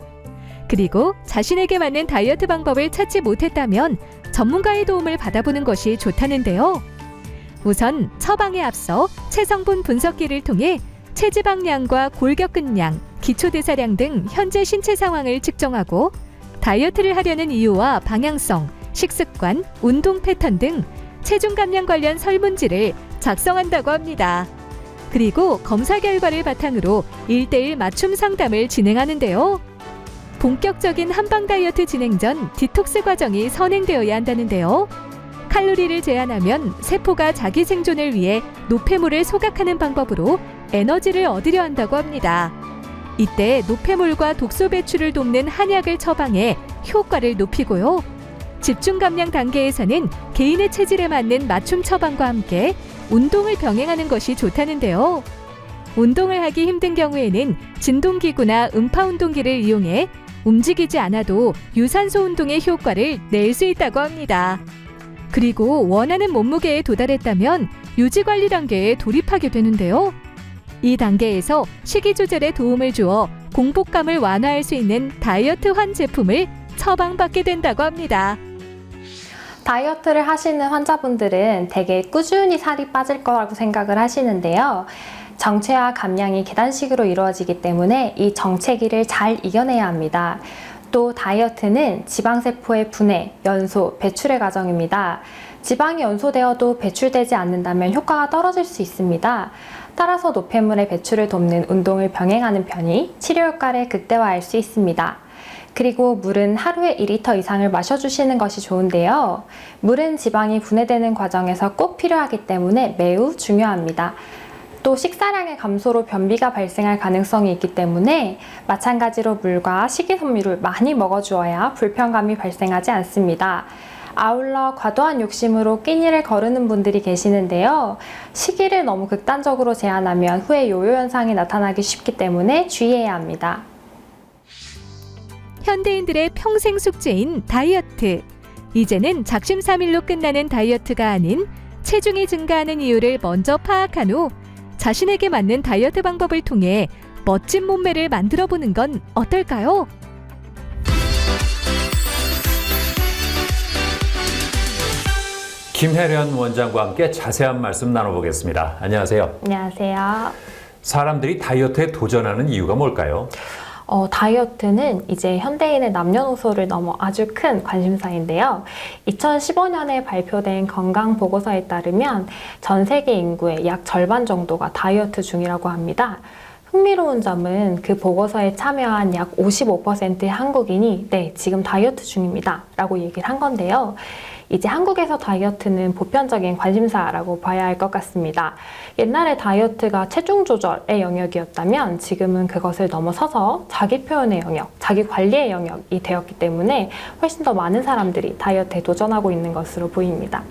그리고 자신에게 맞는 다이어트 방법을 찾지 못했다면 전문가의 도움을 받아보는 것이 좋다는데요. 우선 처방에 앞서 체성분 분석기를 통해 체지방량과 골격근량, 기초대사량 등 현재 신체 상황을 측정하고 다이어트를 하려는 이유와 방향성, 식습관, 운동 패턴 등 체중 감량 관련 설문지를 작성한다고 합니다. 그리고 검사 결과를 바탕으로 1:1 맞춤 상담을 진행하는데요. 본격적인 한방 다이어트 진행 전 디톡스 과정이 선행되어야 한다는데요. 칼로리를 제한하면 세포가 자기 생존을 위해 노폐물을 소각하는 방법으로 에너지를 얻으려 한다고 합니다. 이때 노폐물과 독소 배출을 돕는 한약을 처방해 효과를 높이고요. 집중 감량 단계에서는 개인의 체질에 맞는 맞춤 처방과 함께 운동을 병행하는 것이 좋다는데요. 운동을 하기 힘든 경우에는 진동기구나 음파 운동기를 이용해 움직이지 않아도 유산소 운동의 효과를 낼 수 있다고 합니다. 그리고 원하는 몸무게에 도달했다면 유지관리 단계에 돌입하게 되는데요. 이 단계에서 식이 조절에 도움을 주어 공복감을 완화할 수 있는 다이어트환 제품을 처방받게 된다고 합니다. 다이어트를 하시는 환자분들은 대개 꾸준히 살이 빠질 거라고 생각을 하시는데요. 정체와 감량이 계단식으로 이루어지기 때문에 이 정체기를 잘 이겨내야 합니다. 또 다이어트는 지방세포의 분해, 연소, 배출의 과정입니다. 지방이 연소되어도 배출되지 않는다면 효과가 떨어질 수 있습니다. 따라서 노폐물의 배출을 돕는 운동을 병행하는 편이 치료 효과를 극대화할 수 있습니다. 그리고 물은 하루에 2리터 이상을 마셔주시는 것이 좋은데요. 물은 지방이 분해되는 과정에서 꼭 필요하기 때문에 매우 중요합니다. 또 식사량의 감소로 변비가 발생할 가능성이 있기 때문에 마찬가지로 물과 식이섬유를 많이 먹어주어야 불편감이 발생하지 않습니다. 아울러 과도한 욕심으로 끼니를 거르는 분들이 계시는데요. 식이를 너무 극단적으로 제한하면 후에 요요 현상이 나타나기 쉽기 때문에 주의해야 합니다. 현대인들의 평생 숙제인 다이어트. 이제는 작심삼일로 끝나는 다이어트가 아닌 체중이 증가하는 이유를 먼저 파악한 후 자신에게 맞는 다이어트 방법을 통해 멋진 몸매를 만들어 보는 건 어떨까요? 김혜련 원장과 함께 자세한 말씀 나눠보겠습니다. 안녕하세요. 안녕하세요. 사람들이 다이어트에 도전하는 이유가 뭘까요? 다이어트는 이제 현대인의 남녀노소를 넘어 아주 큰 관심사인데요. 2015년에 발표된 건강보고서에 따르면 전 세계 인구의 약 절반 정도가 다이어트 중이라고 합니다. 흥미로운 점은 그 보고서에 참여한 약 55%의 한국인이 네, 지금 다이어트 중입니다 라고 얘기를 한 건데요. 이제 한국에서 다이어트는 보편적인 관심사라고 봐야 할 것 같습니다. 옛날에 다이어트가 체중 조절의 영역이었다면 지금은 그것을 넘어서서 자기 표현의 영역, 자기 관리의 영역이 되었기 때문에 훨씬 더 많은 사람들이 다이어트에 도전하고 있는 것으로 보입니다.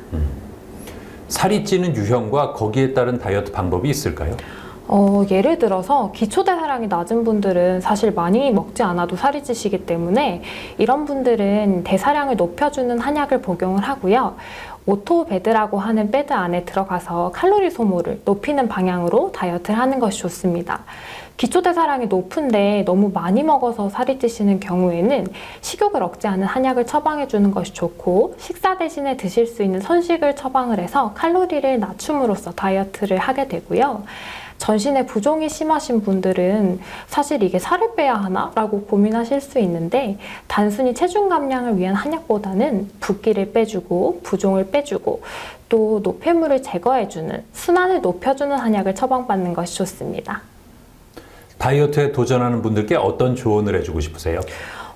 살이 찌는 유형과 거기에 따른 다이어트 방법이 있을까요? 예를 들어서 기초대사량이 낮은 분들은 사실 많이 먹지 않아도 살이 찌시기 때문에 이런 분들은 대사량을 높여주는 한약을 복용을 하고요. 오토배드라고 하는 배드 안에 들어가서 칼로리 소모를 높이는 방향으로 다이어트를 하는 것이 좋습니다. 기초대사량이 높은데 너무 많이 먹어서 살이 찌시는 경우에는 식욕을 억제하는 한약을 처방해 주는 것이 좋고 식사 대신에 드실 수 있는 선식을 처방을 해서 칼로리를 낮춤으로써 다이어트를 하게 되고요. 전신에 부종이 심하신 분들은 사실 이게 살을 빼야 하나? 라고 고민하실 수 있는데 단순히 체중 감량을 위한 한약보다는 붓기를 빼주고 부종을 빼주고 또 노폐물을 제거해주는 순환을 높여주는 한약을 처방받는 것이 좋습니다. 다이어트에 도전하는 분들께 어떤 조언을 해주고 싶으세요?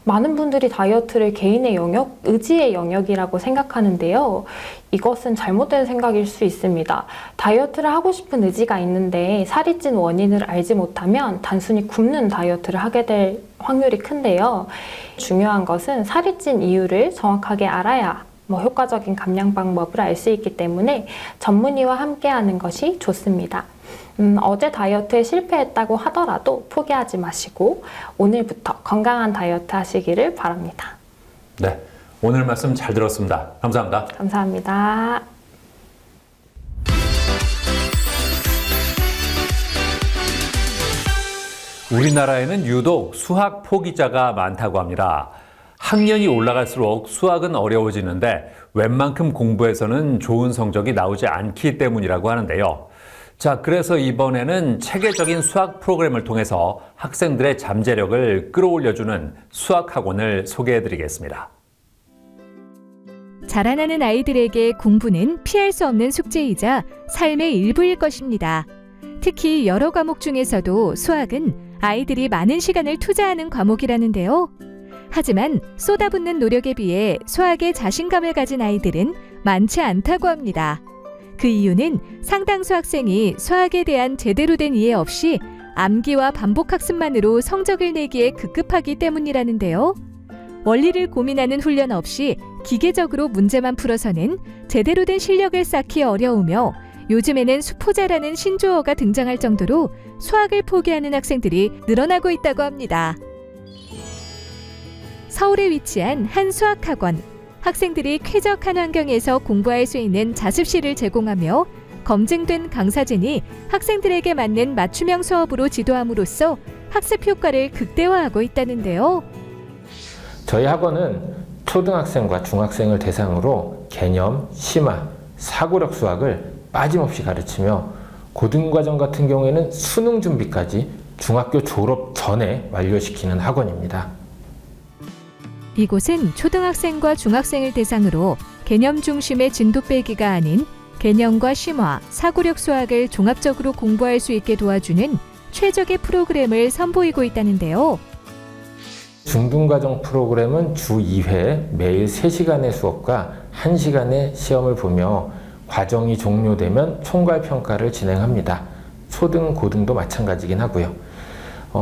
많은 분들이 다이어트를 개인의 영역, 의지의 영역이라고 생각하는데요. 이것은 잘못된 생각일 수 있습니다. 다이어트를 하고 싶은 의지가 있는데 살이 찐 원인을 알지 못하면 단순히 굶는 다이어트를 하게 될 확률이 큰데요. 중요한 것은 살이 찐 이유를 정확하게 알아야 효과적인 감량 방법을 알 수 있기 때문에 전문의와 함께하는 것이 좋습니다. 어제 다이어트에 실패했다고 하더라도 포기하지 마시고 오늘부터 건강한 다이어트 하시기를 바랍니다. 네, 오늘 말씀 잘 들었습니다. 감사합니다. 감사합니다. 우리나라에는 유독 수학 포기자가 많다고 합니다. 학년이 올라갈수록 수학은 어려워지는데 웬만큼 공부해서는 좋은 성적이 나오지 않기 때문이라고 하는데요. 자, 그래서 이번에는 체계적인 수학 프로그램을 통해서 학생들의 잠재력을 끌어올려주는 수학학원을 소개해드리겠습니다. 자라나는 아이들에게 공부는 피할 수 없는 숙제이자 삶의 일부일 것입니다. 특히 여러 과목 중에서도 수학은 아이들이 많은 시간을 투자하는 과목이라는데요. 하지만 쏟아붓는 노력에 비해 수학에 자신감을 가진 아이들은 많지 않다고 합니다. 그 이유는 상당수 학생이 수학에 대한 제대로 된 이해 없이 암기와 반복 학습만으로 성적을 내기에 급급하기 때문이라는데요. 원리를 고민하는 훈련 없이 기계적으로 문제만 풀어서는 제대로 된 실력을 쌓기 어려우며 요즘에는 수포자라는 신조어가 등장할 정도로 수학을 포기하는 학생들이 늘어나고 있다고 합니다. 서울에 위치한 한 수학학원. 학생들이 쾌적한 환경에서 공부할 수 있는 자습실을 제공하며 검증된 강사진이 학생들에게 맞는 맞춤형 수업으로 지도함으로써 학습 효과를 극대화하고 있다는데요. 저희 학원은 초등학생과 중학생을 대상으로 개념, 심화, 사고력 수학을 빠짐없이 가르치며 고등과정 같은 경우에는 수능 준비까지 중학교 졸업 전에 완료시키는 학원입니다. 이곳은 초등학생과 중학생을 대상으로 개념 중심의 진도 빼기가 아닌 개념과 심화, 사고력 수학을 종합적으로 공부할 수 있게 도와주는 최적의 프로그램을 선보이고 있다는데요. 중등과정 프로그램은 주 2회 매일 3시간의 수업과 1시간의 시험을 보며 과정이 종료되면 총괄평가를 진행합니다. 초등, 고등도 마찬가지긴 하고요.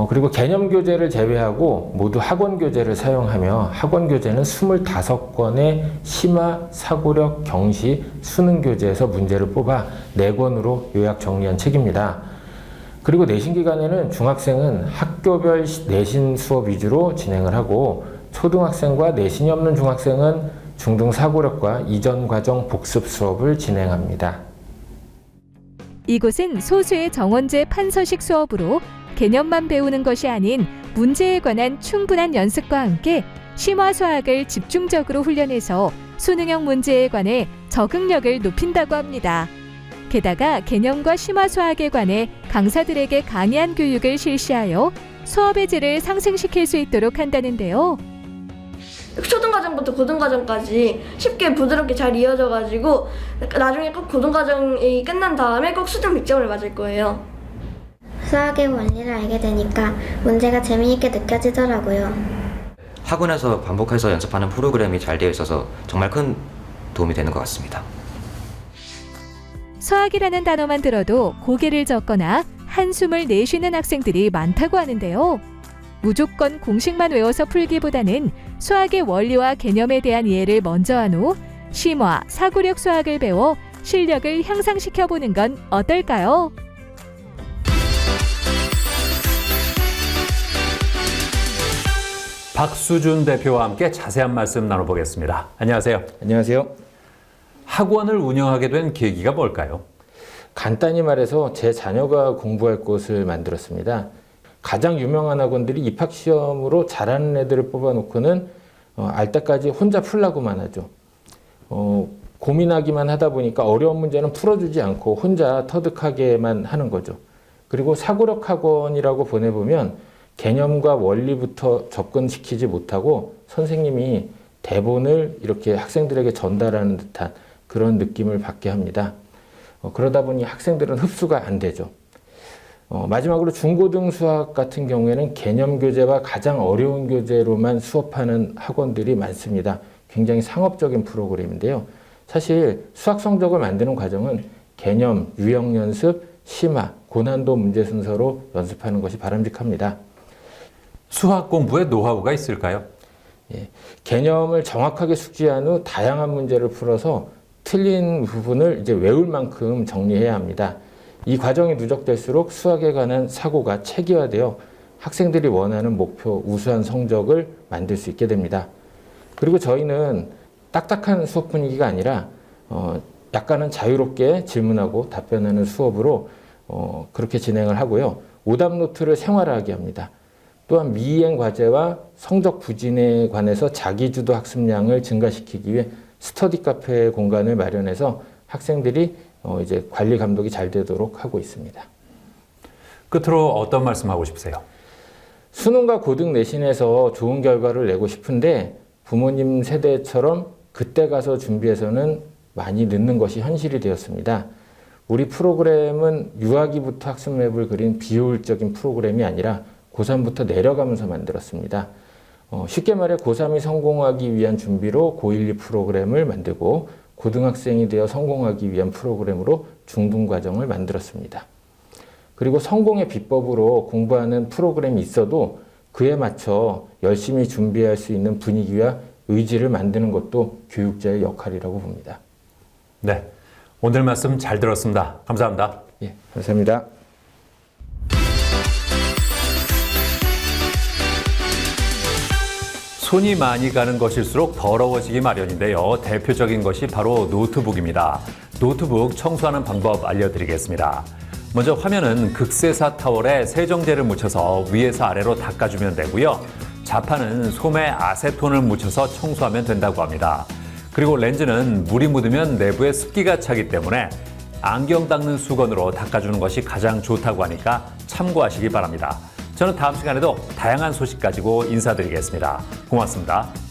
그리고 개념 교재를 제외하고 모두 학원 교재를 사용하며 학원 교재는 25권의 심화, 사고력, 경시, 수능 교재에서 문제를 뽑아 4권으로 요약 정리한 책입니다. 그리고 내신 기간에는 중학생은 학교별 내신 수업 위주로 진행을 하고 초등학생과 내신이 없는 중학생은 중등 사고력과 이전 과정 복습 수업을 진행합니다. 이곳은 소수의 정원제 판서식 수업으로 개념만 배우는 것이 아닌 문제에 관한 충분한 연습과 함께 심화 수학을 집중적으로 훈련해서 수능형 문제에 관해 적응력을 높인다고 합니다. 게다가 개념과 심화 수학에 관해 강사들에게 강의한 교육을 실시하여 수업의 질을 상승시킬 수 있도록 한다는데요. 초등과정부터 고등과정까지 쉽게 부드럽게 잘 이어져가지고 나중에 꼭 고등과정이 끝난 다음에 꼭 수능 100점을 맞을 거예요. 수학의 원리를 알게 되니까 문제가 재미있게 느껴지더라고요. 학원에서 반복해서 연습하는 프로그램이 잘 되어 있어서 정말 큰 도움이 되는 것 같습니다. 수학이라는 단어만 들어도 고개를 젓거나 한숨을 내쉬는 학생들이 많다고 하는데요. 무조건 공식만 외워서 풀기보다는 수학의 원리와 개념에 대한 이해를 먼저 한 후 심화, 사고력 수학을 배워 실력을 향상시켜보는 건 어떨까요? 박수준 대표와 함께 자세한 말씀 나눠보겠습니다. 안녕하세요. 안녕하세요. 학원을 운영하게 된 계기가 뭘까요? 간단히 말해서 제 자녀가 공부할 곳을 만들었습니다. 가장 유명한 학원들이 입학시험으로 잘하는 애들을 뽑아놓고는 알 때까지 혼자 풀라고만 하죠. 고민하기만 하다 보니까 어려운 문제는 풀어주지 않고 혼자 터득하게만 하는 거죠. 그리고 사고력 학원이라고 보내보면 개념과 원리부터 접근시키지 못하고 선생님이 대본을 이렇게 학생들에게 전달하는 듯한 그런 느낌을 받게 합니다. 그러다 보니 학생들은 흡수가 안 되죠. 마지막으로 중고등 수학 같은 경우에는 개념 교재와 가장 어려운 교재로만 수업하는 학원들이 많습니다. 굉장히 상업적인 프로그램인데요. 사실 수학 성적을 만드는 과정은 개념, 유형 연습, 심화, 고난도 문제 순서로 연습하는 것이 바람직합니다. 수학 공부에 노하우가 있을까요? 개념을 정확하게 숙지한 후 다양한 문제를 풀어서 틀린 부분을 이제 외울 만큼 정리해야 합니다. 이 과정이 누적될수록 수학에 관한 사고가 체계화되어 학생들이 원하는 목표, 우수한 성적을 만들 수 있게 됩니다. 그리고 저희는 딱딱한 수업 분위기가 아니라 약간은 자유롭게 질문하고 답변하는 수업으로 그렇게 진행을 하고요. 오답 노트를 생활화하게 합니다. 또한 미이행 과제와 성적 부진에 관해서 자기주도 학습량을 증가시키기 위해 스터디 카페 공간을 마련해서 학생들이 이제 관리 감독이 잘 되도록 하고 있습니다. 끝으로 어떤 말씀하고 싶으세요? 수능과 고등 내신에서 좋은 결과를 내고 싶은데 부모님 세대처럼 그때 가서 준비해서는 많이 늦는 것이 현실이 되었습니다. 우리 프로그램은 유아기부터 학습 맵을 그린 비효율적인 프로그램이 아니라 고3부터 내려가면서 만들었습니다. 쉽게 말해 고3이 성공하기 위한 준비로 고1, 2 프로그램을 만들고 고등학생이 되어 성공하기 위한 프로그램으로 중등과정을 만들었습니다. 그리고 성공의 비법으로 공부하는 프로그램이 있어도 그에 맞춰 열심히 준비할 수 있는 분위기와 의지를 만드는 것도 교육자의 역할이라고 봅니다. 네, 오늘 말씀 잘 들었습니다. 감사합니다. 예, 감사합니다. 손이 많이 가는 것일수록 더러워지기 마련인데요. 대표적인 것이 바로 노트북입니다. 노트북 청소하는 방법 알려드리겠습니다. 먼저 화면은 극세사 타월에 세정제를 묻혀서 위에서 아래로 닦아주면 되고요. 자판은 솜에 아세톤을 묻혀서 청소하면 된다고 합니다. 그리고 렌즈는 물이 묻으면 내부에 습기가 차기 때문에 안경 닦는 수건으로 닦아주는 것이 가장 좋다고 하니까 참고하시기 바랍니다. 저는 다음 시간에도 다양한 소식 가지고 인사드리겠습니다. 고맙습니다.